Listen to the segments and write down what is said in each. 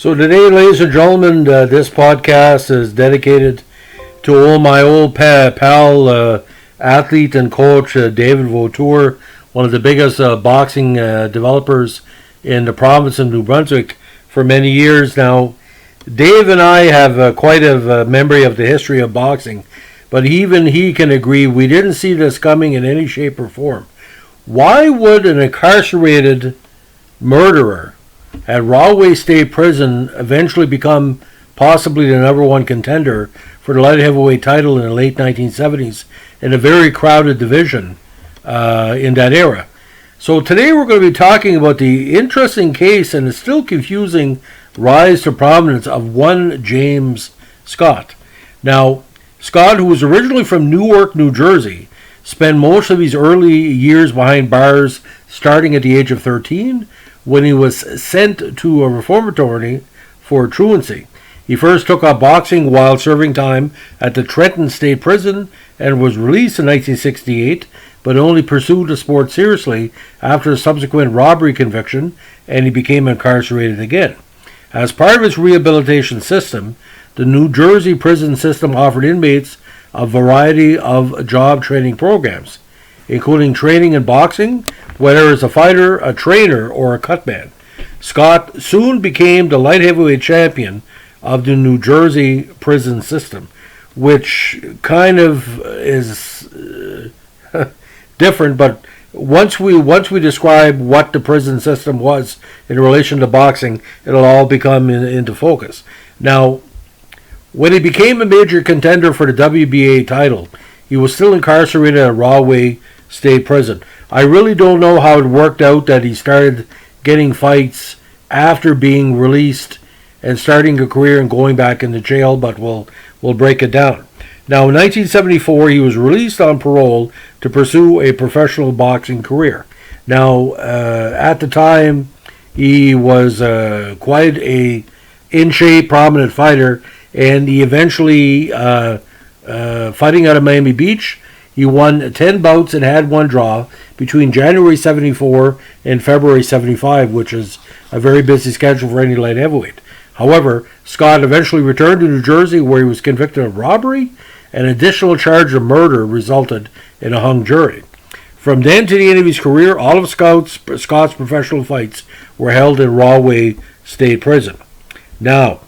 So today, ladies and gentlemen, this podcast is dedicated to my old pal, athlete and coach David Vautour, one of the biggest boxing developers in the province of New Brunswick for many years now. Dave and I have quite a memory of the history of boxing, but even he can agree we didn't see this coming in any shape or form. Why would an incarcerated murderer at Rahway State Prison eventually become possibly the number one contender for the light heavyweight title in the late 1970s in a very crowded division in that era? So today we're going to be talking about the interesting case and the still confusing rise to prominence of one James Scott. Now, Scott, who was originally from Newark, New Jersey, spent most of his early years behind bars starting at the age of 13 when he was sent to a reformatory for truancy. He first took up boxing while serving time at the Trenton State Prison and was released in 1968, but only pursued the sport seriously after a subsequent robbery conviction, and he became incarcerated again. As part of its rehabilitation system, the New Jersey prison system offered inmates a variety of job training programs, including training in boxing, whether as a fighter, a trainer, or a cutman. Scott soon became the light heavyweight champion of the New Jersey prison system, which kind of is different, but once we describe what the prison system was in relation to boxing, it'll all become into focus. Now, when he became a major contender for the WBA title, he was still incarcerated at Rahway State Prison. I really don't know how it worked out that he started getting fights after being released and starting a career and going back into jail, but we'll break it down. Now, in 1974, he was released on parole to pursue a professional boxing career. Now, at the time, he was quite a in-shape, prominent fighter, and he eventually, fighting out of Miami Beach, he won 10 bouts and had one draw between January 74 and February 75, which is a very busy schedule for any light heavyweight. However, Scott eventually returned to New Jersey, where he was convicted of robbery. An additional charge of murder resulted in a hung jury. From then to the end of his career, all of Scott's professional fights were held in Rahway State Prison. Now,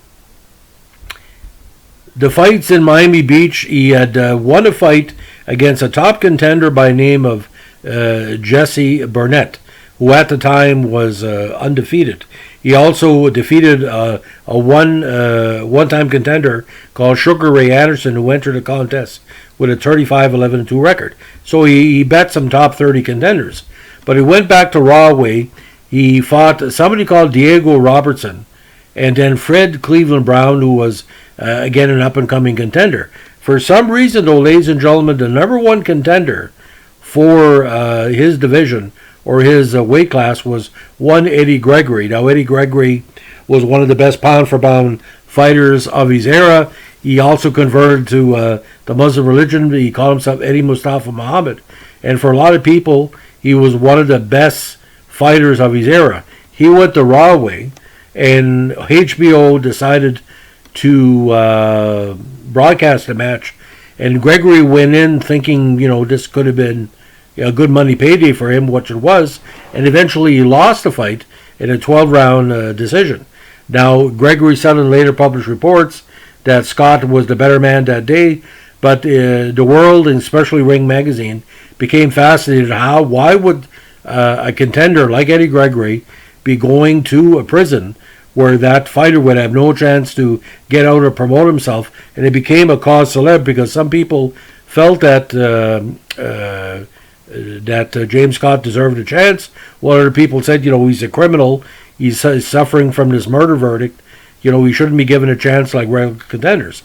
the fights in Miami Beach, he had won a fight against a top contender by the name of Jesse Burnett, who at the time was undefeated. He also defeated a one-time contender called Sugar Ray Anderson, who entered the contest with a 35-11-2 record. So he bet some top 30 contenders. But he went back to Rahway. He fought somebody called Diego Robertson, and then Fred Cleveland Brown, who was, again, an up-and-coming contender. For some reason, though, ladies and gentlemen, the number one contender for his division or his weight class was one Eddie Gregory. Now, Eddie Gregory was one of the best pound-for-pound fighters of his era. He also converted to the Muslim religion. He called himself Eddie Mustafa Muhammad. And for a lot of people, he was one of the best fighters of his era. He went to Rahway, and HBO decided to broadcast the match. And Gregory went in thinking, this could have been a good money payday for him, which it was, and eventually he lost the fight in a 12-round decision. Now, Gregory said in later published reports that Scott was the better man that day, but the world, and especially Ring Magazine, became fascinated. Why would a contender like Eddie Gregory be going to a prison where that fighter would have no chance to get out or promote himself? And it became a cause célèbre because some people felt that James Scott deserved a chance, while other people said, he's a criminal, he's suffering from this murder verdict, he shouldn't be given a chance like regular contenders.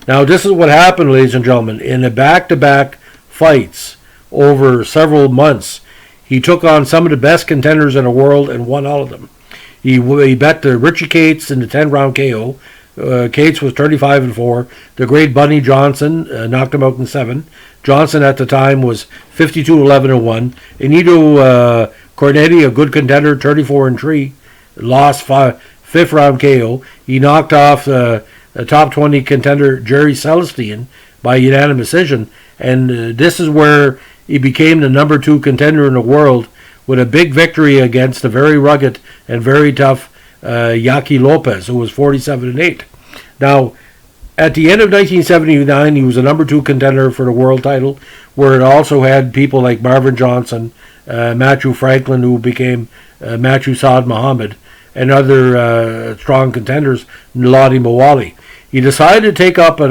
Now, this is what happened, ladies and gentlemen. In the back-to-back fights over several months, he took on some of the best contenders in the world and won all of them. He bet Richie Cates in the 10-round KO. Cates was 35-4. The great Bunny Johnson knocked him out in 7. Johnson at the time was 52-11-1. Inigo Cornetti, a good contender, 34-3, lost fifth round KO. He knocked off a top 20 contender Jerry Celestine by unanimous decision, and this is where he became the number 2 contender in the world with a big victory against a very rugged and very tough Yaki Lopez, who was 47-8. Now, at the end of 1979, he was a number 2 contender for the world title, where it also had people like Marvin Johnson, Matthew Franklin, who became Matthew Saad Muhammad, and other strong contenders, Lottie Mawali. He decided to take on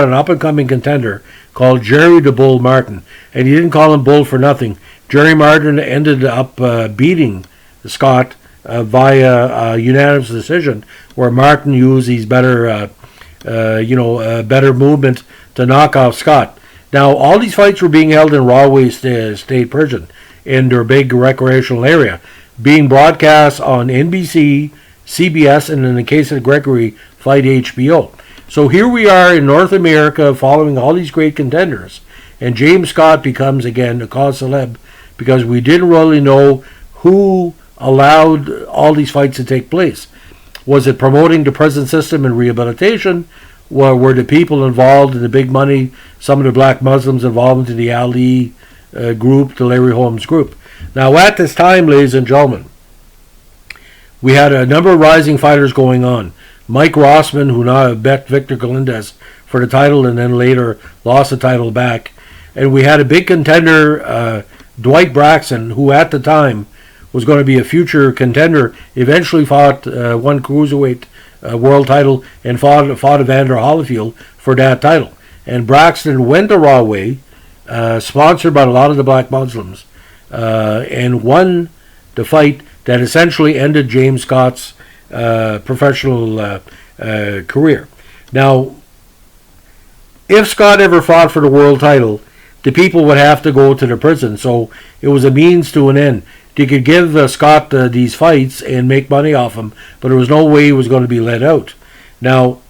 an up-and-coming contender called Jerry the Bull Martin, and he didn't call him Bull for nothing. Jerry Martin ended up beating Scott via a unanimous decision, where Martin used his better movement to knock off Scott. Now, all these fights were being held in Rahway State Prison in their big recreational area, being broadcast on NBC, CBS, and in the case of Gregory, Fight HBO. So here we are in North America following all these great contenders, and James Scott becomes again a cause célèbre because we didn't really know who allowed all these fights to take place. Was it promoting the prison system and rehabilitation? Were the people involved in the big money, some of the black Muslims involved in the Ali group, the Larry Holmes group? Now at this time, ladies and gentlemen, we had a number of rising fighters going on. Mike Rossman, who now bet Victor Galindez for the title and then later lost the title back. And we had a big contender, Dwight Braxton, who at the time was going to be a future contender, eventually fought one cruiserweight world title and fought Evander Holyfield for that title. And Braxton went to Rahway, sponsored by a lot of the black Muslims, and won the fight that essentially ended James Scott's professional career. Now, if Scott ever fought for the world title, the people would have to go to the prison. So it was a means to an end. They could give Scott these fights and make money off him, but there was no way he was going to be let out. Now,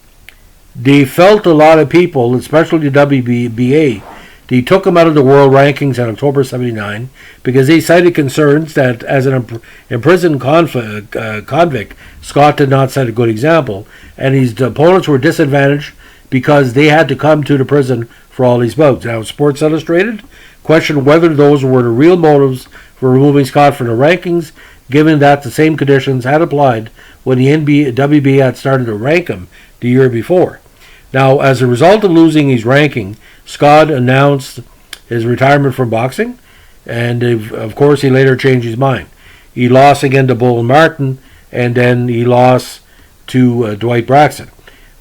they felt a lot of people, especially the WBA, they took him out of the world rankings in October 79 because they cited concerns that as an imprisoned convict, Scott did not set a good example, and his opponents were disadvantaged because they had to come to the prison for all these bouts. Now, Sports Illustrated questioned whether those were the real motives for removing Scott from the rankings, given that the same conditions had applied when the WBA had started to rank him the year before. Now, as a result of losing his ranking, Scott announced his retirement from boxing, and of course he later changed his mind. He lost again to Bull Martin, and then he lost to Dwight Braxton.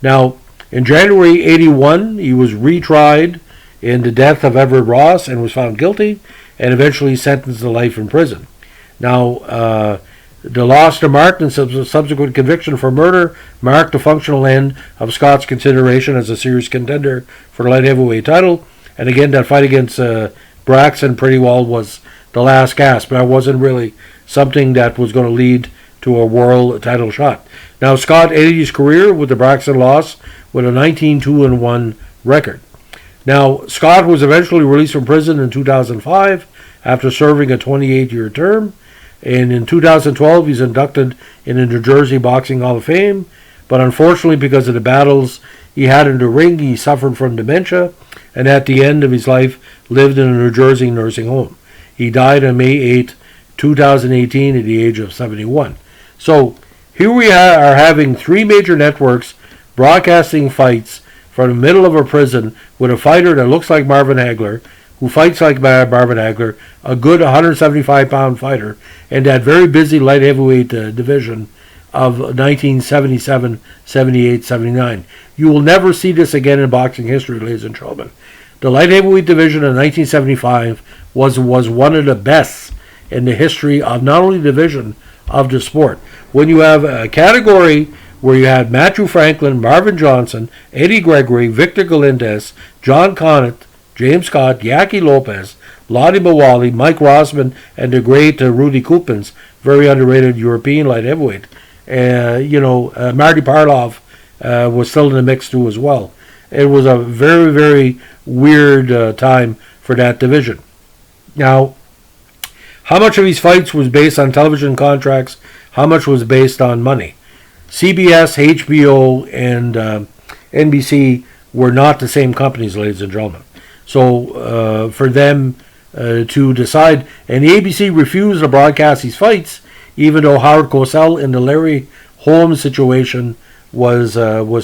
Now, in January 81, he was retried in the death of Everett Ross and was found guilty and eventually sentenced to life in prison. Now, the loss to Martin and subsequent conviction for murder marked the functional end of Scott's consideration as a serious contender for the light heavyweight title. And again, that fight against Braxton pretty well was the last gasp. But that wasn't really something that was going to lead to a world title shot. Now, Scott ended his career with the Braxton loss with a 19-2-1 record. Now, Scott was eventually released from prison in 2005 after serving a 28-year term. And in 2012, he's inducted in the New Jersey Boxing Hall of Fame. But unfortunately, because of the battles he had in the ring, he suffered from dementia. And at the end of his life, lived in a New Jersey nursing home. He died on May 8, 2018 at the age of 71. So here we are having three major networks broadcasting fights from the middle of a prison with a fighter that looks like Marvin Hagler, who fights like Marvin Hagler, a good 175-pound fighter, and that very busy light heavyweight division of 1977, 78, 79. You will never see this again in boxing history, ladies and gentlemen. The light heavyweight division in 1975 was one of the best in the history of not only the division of the sport. When you have a category where you had Matthew Franklin, Marvin Johnson, Eddie Gregory, Victor Galindez, John Conant, James Scott, Yaki Lopez, Lottie Mawali, Mike Rossman, and the great Rudy Kupins, very underrated European light heavyweight. Marty Parloff was still in the mix too as well. It was a very, very weird time for that division. Now, how much of these fights was based on television contracts? How much was based on money? CBS, HBO, and NBC were not the same companies, ladies and gentlemen. So for them to decide, and the ABC refused to broadcast these fights, even though Howard Cosell in the Larry Holmes situation was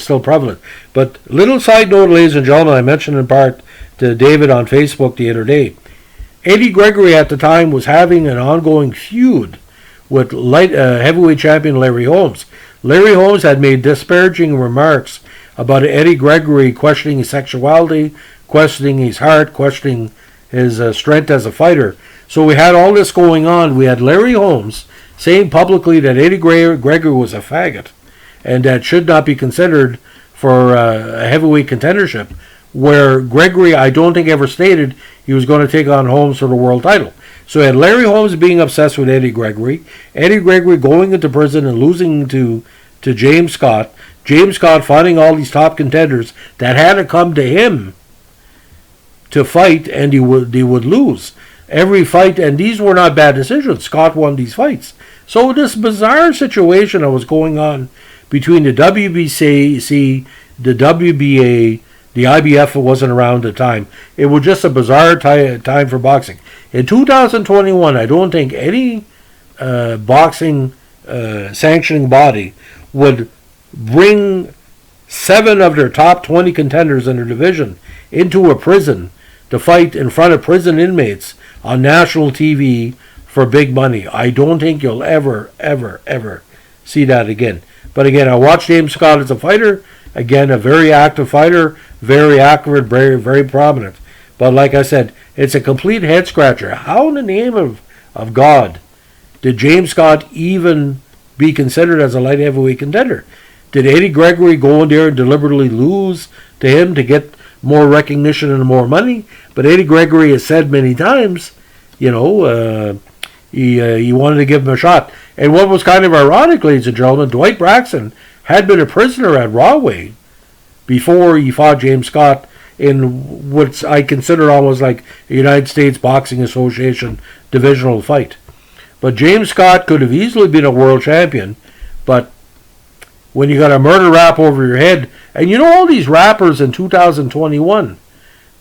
still prevalent. But little side note, ladies and gentlemen, I mentioned in part to David on Facebook the other day, Eddie Gregory at the time was having an ongoing feud with heavyweight champion Larry Holmes. Larry Holmes had made disparaging remarks about Eddie Gregory, questioning his sexuality, questioning his heart, questioning his strength as a fighter. So we had all this going on. We had Larry Holmes saying publicly that Eddie Gregory was a faggot and that should not be considered for a heavyweight contendership, where Gregory, I don't think, ever stated he was going to take on Holmes for the world title. So we had Larry Holmes being obsessed with Eddie Gregory going into prison and losing to James Scott fighting all these top contenders that had to come to him to fight, and he would lose every fight, and these were not bad decisions. Scott won these fights. So this bizarre situation that was going on between the WBC, the WBA, the IBF wasn't around at the time. It was just a bizarre time for boxing. In 2021, I don't think any boxing sanctioning body would bring 7 of their top 20 contenders in their division into a prison to fight in front of prison inmates on national TV for big money. I don't think you'll ever see that again. But again, I watched James Scott as a fighter. Again, a very active fighter, very accurate, very, very prominent. But like I said, it's a complete head scratcher. How in the name of God did James Scott even be considered as a light heavyweight contender? Did Eddie Gregory go in there and deliberately lose to him to get more recognition and more money? But Eddie Gregory has said many times, he wanted to give him a shot. And what was kind of ironic, ladies and gentlemen, Dwight Braxton had been a prisoner at Rahway before he fought James Scott in what I consider almost like a United States Boxing Association divisional fight. But James Scott could have easily been a world champion, but when you got a murder rap over your head, and all these rappers in 2021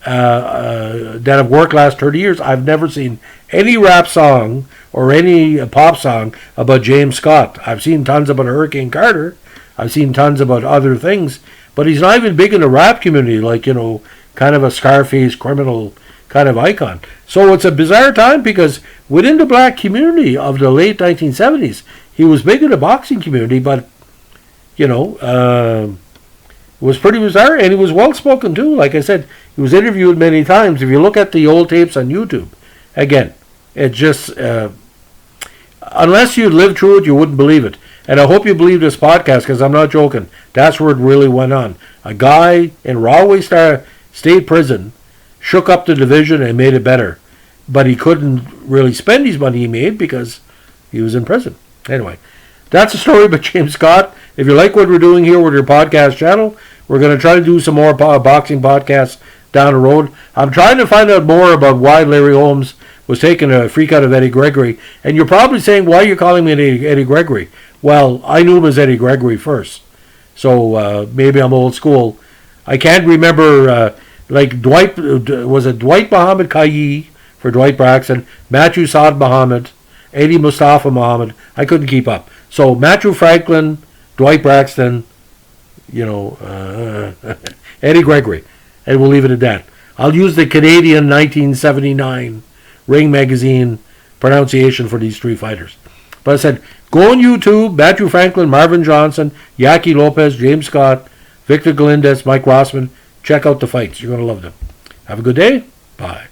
that have worked last 30 years, I've never seen any rap song or any pop song about James Scott. I've seen tons about Hurricane Carter. I've seen tons about other things, but he's not even big in the rap community, like, kind of a Scarface criminal kind of icon. So it's a bizarre time because within the black community of the late 1970s, he was big in the boxing community, but, it was pretty bizarre, and he was well-spoken too. Like I said, he was interviewed many times. If you look at the old tapes on YouTube, again, it just, unless you lived through it, you wouldn't believe it. And I hope you believe this podcast, because I'm not joking. That's where it really went on. A guy in Rahway State Prison shook up the division and made it better. But he couldn't really spend his money he made because he was in prison. Anyway, that's the story about James Scott. If you like what we're doing here with your podcast channel, we're going to try to do some more boxing podcasts down the road. I'm trying to find out more about why Larry Holmes was taking a freak out of Eddie Gregory. And you're probably saying, why are you calling me Eddie Gregory? Well, I knew him as Eddie Gregory first. So maybe I'm old school. I can't remember, Dwight, was it Dwight Muhammad Kayi for Dwight Braxton, Matthew Saad Muhammad, Eddie Mustafa Muhammad. I couldn't keep up. So Matthew Franklin, Dwight Braxton, Eddie Gregory. And we'll leave it at that. I'll use the Canadian 1979 Ring Magazine pronunciation for these 3 fighters. But I said, go on YouTube, Matthew Franklin, Marvin Johnson, Yaki Lopez, James Scott, Victor Galindez, Mike Rossman. Check out the fights. You're going to love them. Have a good day. Bye.